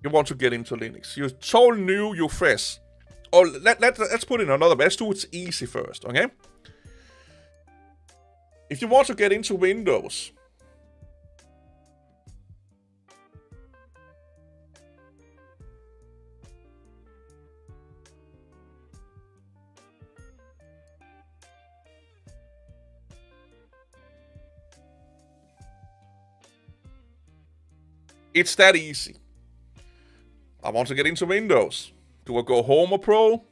You want to get into Linux. You're totally new, you're fresh. Or let's put it in another way. Let's do it easy first, okay? If you want to get into Windows, it's that easy. I want to get into Windows. Do I go Home or Pro?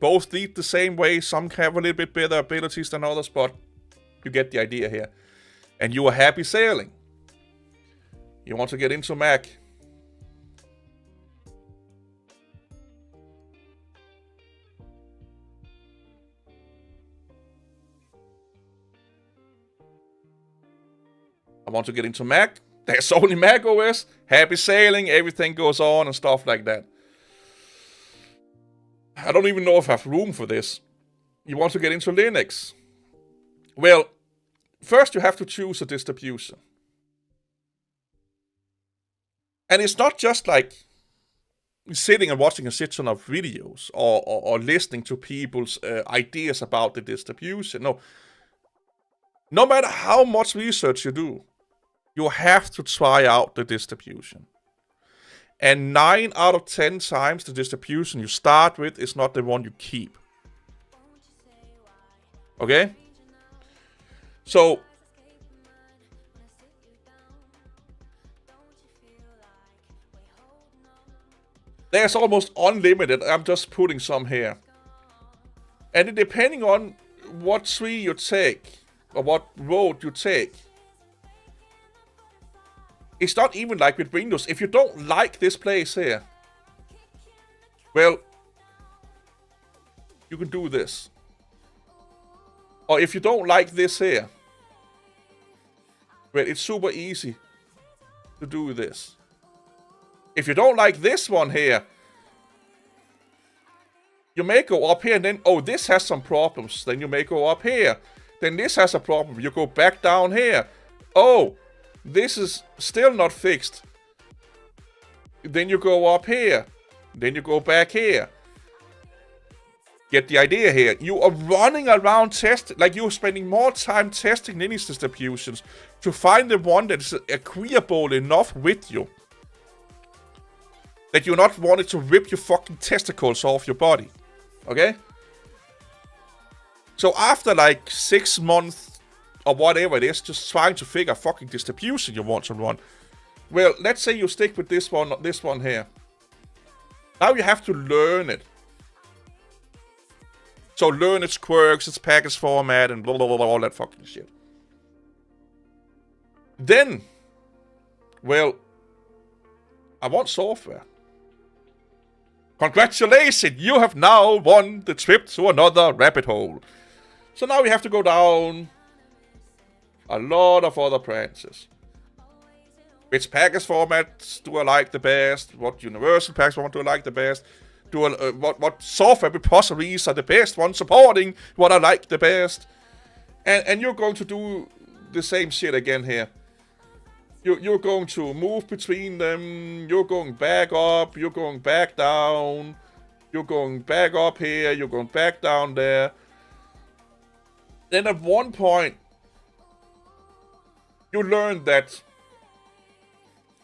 Both lead the same way. Some have a little bit better abilities than others, but you get the idea here. And you are happy sailing. You want to get into Mac. I want to get into Mac. There's only Mac OS. Happy sailing. Everything goes on and stuff like that. I don't even know if I have room for this. You want to get into Linux. Well, first you have to choose a distribution. And it's not just like sitting and watching a shit ton of videos or listening to people's ideas about the distribution. No. No matter how much research you do, you have to try out the distribution. And 9 out of 10 times the distribution you start with is not the one you keep. Okay? So, there's almost unlimited. I'm just putting some here. And depending on what tree you take, or what road you take, it's not even like with Windows. If you don't like this place here, well, you can do this. Or if you don't like this here, well, it's super easy to do this. If you don't like this one here, you may go up here and then, oh, this has some problems. Then you may go up here. Then this has a problem. You go back down here. Oh, this is still not fixed. Then you go up here. Then you go back here. Get the idea here. You are running around testing, like you're spending more time testing Linux distributions to find the one that is agreeable enough with you. That you're not wanting to rip your fucking testicles off your body. Okay? So after like 6 months or whatever it is, just trying to figure a fucking distribution you want to run. Well, let's say you stick with this one here. Now you have to learn it. So learn its quirks, its package format, and blah blah blah, all that fucking shit. Then, well, I want software. Congratulations, you have now won the trip to another rabbit hole. So now we have to go down a lot of other branches. Which package formats do I like the best? What universal package format do I like the best? What software repositories are the best ones supporting what I like the best? And you're going to do the same shit again here. You're going to move between them. You're going back up. You're going back down. You're going back up here. You're going back down there. Then at one point, you learn that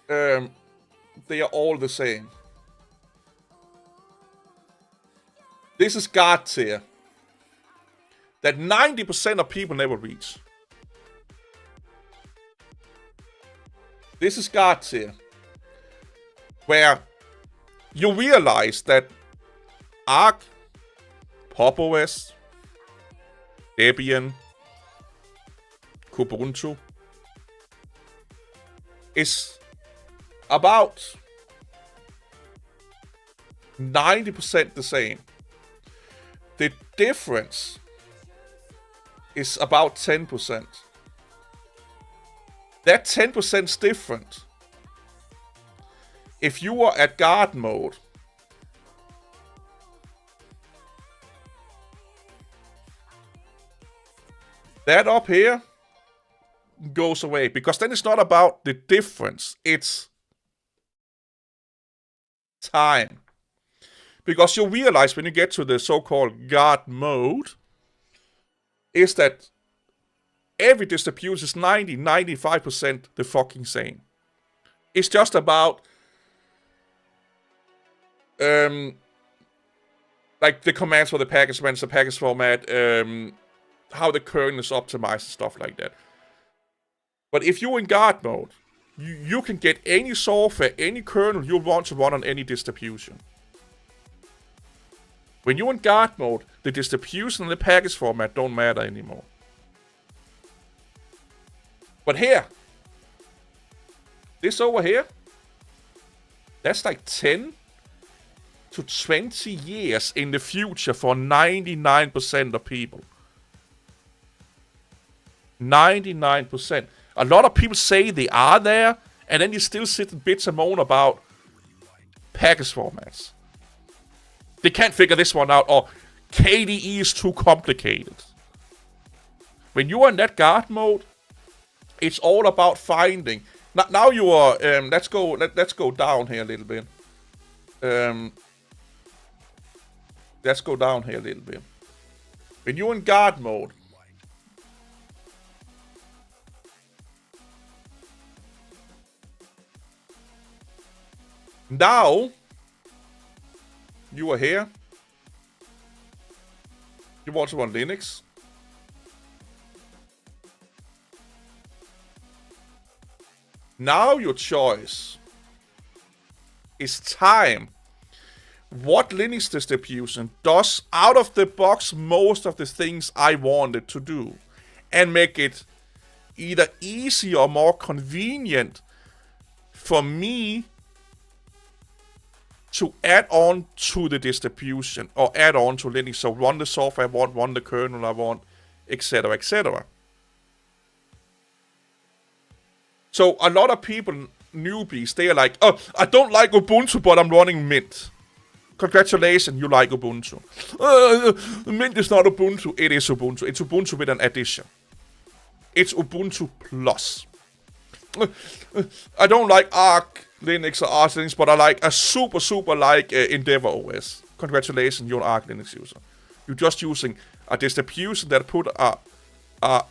they are all the same. This is God tier that 90% of people never reach. This is God tier where you realize that Arch, Pop OS, Debian, Kubuntu is about 90% the same. The difference is about 10%. That 10% is different. If you are at guard mode, that up here goes away, because then it's not about the difference, it's time. Because you realize when you get to the so-called God mode, is that every distribution is 95% the fucking same. It's just about like the commands for the package manage, the package format, how the kernel is optimized and stuff like that. But if you're in God mode, you can get any software, any kernel you want to run on any distribution. When you're in God mode, the distribution and the package format don't matter anymore. But here, this over here, that's like 10 to 20 years in the future for 99% of people. 99%. A lot of people say they are there, and then you still sit and bitch and moan about package formats. They can't figure this one out, or KDE is too complicated. When you are in that guard mode, it's all about finding. Now you are. Let's go down here a little bit. Let's go down here a little bit. When you're in guard mode, now you are here. You want to run Linux. Now your choice is time. What Linux distribution does out of the box most of the things I wanted to do, and make it either easy or more convenient for me to add on to the distribution or add on to Linux. So run the software I want, run the kernel I want, etc., etc. So a lot of people, newbies, they are like, oh, I don't like Ubuntu, but I'm running Mint. Congratulations, you like Ubuntu. Mint is not Ubuntu. It is Ubuntu. It's Ubuntu with an addition. It's Ubuntu Plus. I don't like Arch Linux or Arch Linux, but I like a super like Endeavor OS. Congratulations, you're an Arch Linux user. You're just using a distribution that put a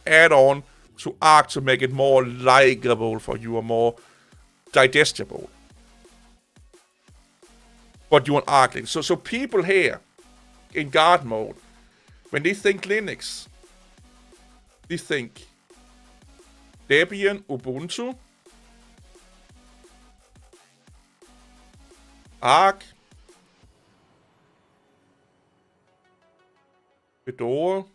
add-on to Arch to make it more likable for you, or more digestible. But you want Arch Linux. So people here in guard mode, when they think Linux, they think Debian, Ubuntu, Arch, Fedora,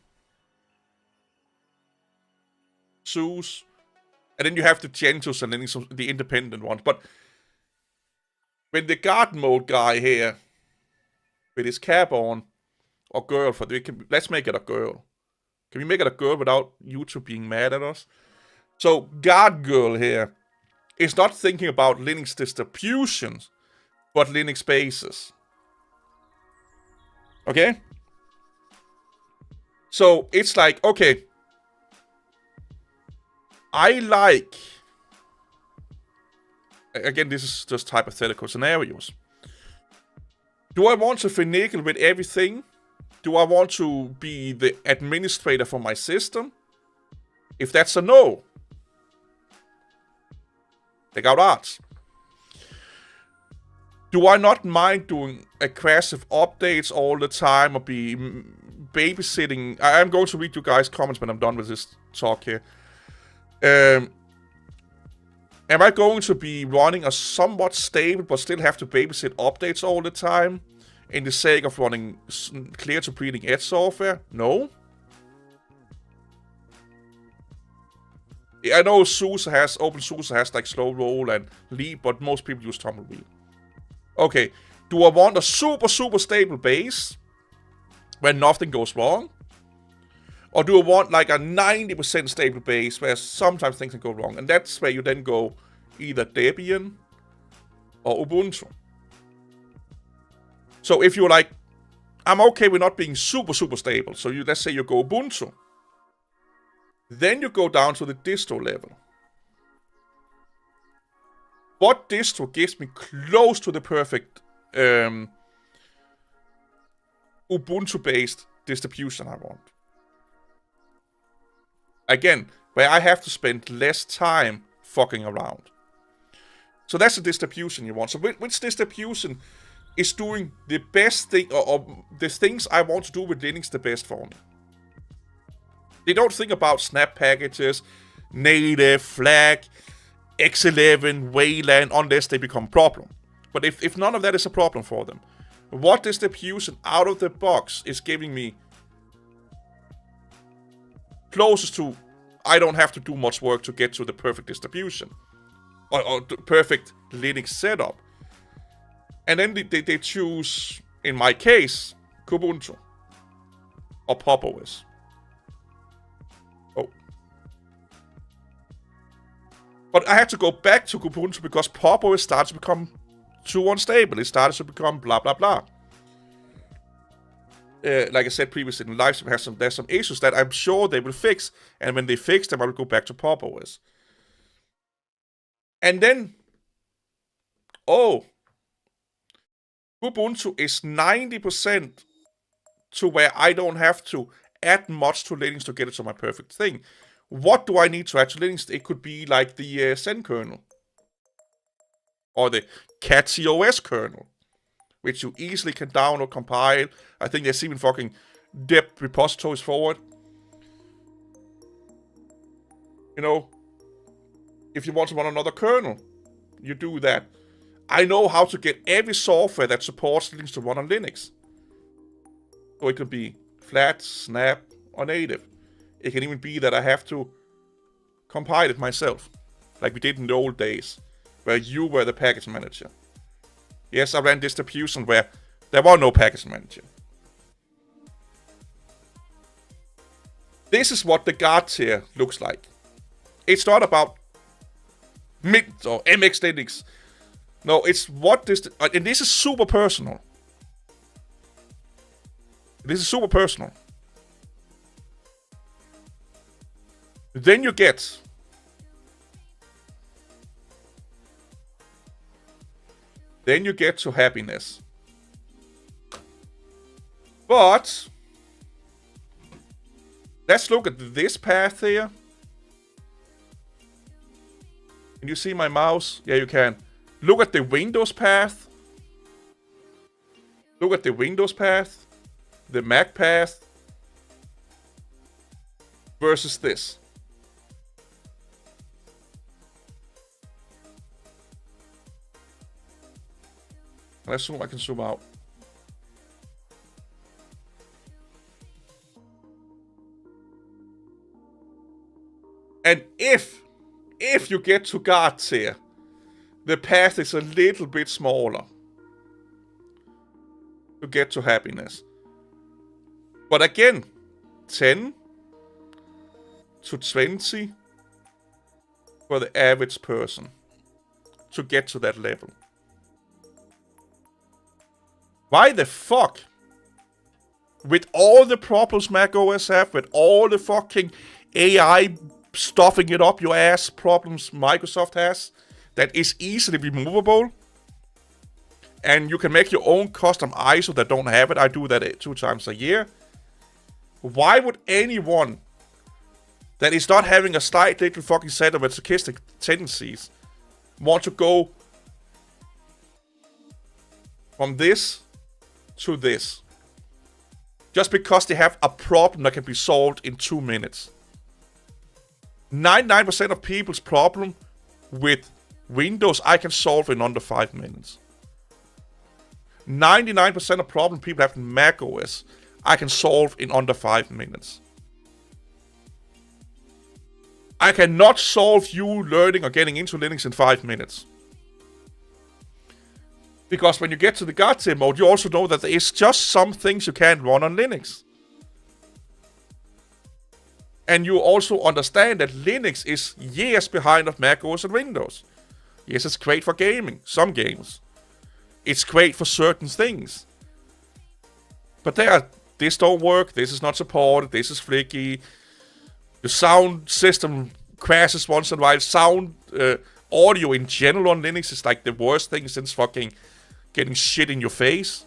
SUSE, and then you have the Gentos and Linux, the independent ones. But when the guard mode guy here, with his cap on, or girl, let's make it a girl. Can we make it a girl without YouTube being mad at us? So guard girl here is not thinking about Linux distributions, but Linux bases. Okay? So it's like, okay, I like, again, this is just hypothetical scenarios. Do I want to finagle with everything? Do I want to be the administrator for my system? If that's a no, take out Arch. Do I not mind doing aggressive updates all the time, or be babysitting? I'm going to read you guys' comments when I'm done with this talk here. Am I going to be running a somewhat stable but still have to babysit updates all the time in the sake of running clear to bleeding edge software? No. I know OpenSUSE has like slow roll and leap, but most people use tumbleweed. Okay, do I want a super stable base where nothing goes wrong? Or do I want like a 90% stable base where sometimes things can go wrong? And that's where you then go either Debian or Ubuntu. So if you're like, I'm okay with not being super stable, so let's say you go Ubuntu. Then you go down to the distro level. What distro gives me close to the perfect Ubuntu-based distribution I want. Again, where I have to spend less time fucking around. So that's the distribution you want. So which distribution is doing the best thing, or the things I want to do with Linux the best for me? They don't think about snap packages, native, flag, X11, Wayland, unless they become a problem. But if none of that is a problem for them, what distribution out of the box is giving me closest to, I don't have to do much work to get to the perfect distribution, or the perfect Linux setup. And then they choose, in my case, Kubuntu or Pop! OS. Oh. But I had to go back to Kubuntu because Pop! OS started to become too unstable. It started to become blah blah blah. Like I said previously in live stream, there's some issues that I'm sure they will fix, and when they fix them, I will go back to Pop! OS. And then, Ubuntu is 90% to where I don't have to add much to Linux to get it to my perfect thing. What do I need to add to Linux? It could be like the Zen kernel, or the Catchy OS kernel, which you easily can download, compile. I think there's even fucking depth repositories for it. You know, if you want to run another kernel, you do that. I know how to get every software that supports Linux to run on Linux. So it could be flat, snap, or native. It can even be that I have to compile it myself, like we did in the old days, where you were the package manager. Yes, I ran distribution where there was no package manager. This is what the guard tier looks like. It's not about Mint or MX Linux. No, it's what this... And this is super personal. This is super personal. Then you get... Then you get to happiness. But... let's look at this path here. Can you see my mouse? Yeah, you can. Look at the Windows path. Look at the Windows path. The Mac path. Versus this. I assume I can zoom out. And if you get to guard tier, the path is a little bit smaller to get to happiness. But again, 10 to 20 for the average person to get to that level. Why the fuck? With all the problems Mac OS have, with all the fucking AI stuffing it up your ass problems Microsoft has, that is easily removable, and you can make your own custom ISO that don't have it. I do that 2 times a year. Why would anyone that is not having a slight little fucking set of masochistic tendencies want to go from this to this? Just because they have a problem that can be solved in 2 minutes. 99% of people's problem with Windows I can solve in under 5 minutes. 99% of problem people have in Mac OS I can solve in under 5 minutes. I cannot solve you learning or getting into Linux in 5 minutes. Because when you get to the guard tier mode, you also know that there is just some things you can't run on Linux. And you also understand that Linux is years behind of Mac OS and Windows. Yes, it's great for gaming, some games. It's great for certain things. But this don't work, this is not supported, this is flaky. The sound system crashes once in a while. Audio in general on Linux is like the worst thing since fucking getting shit in your face.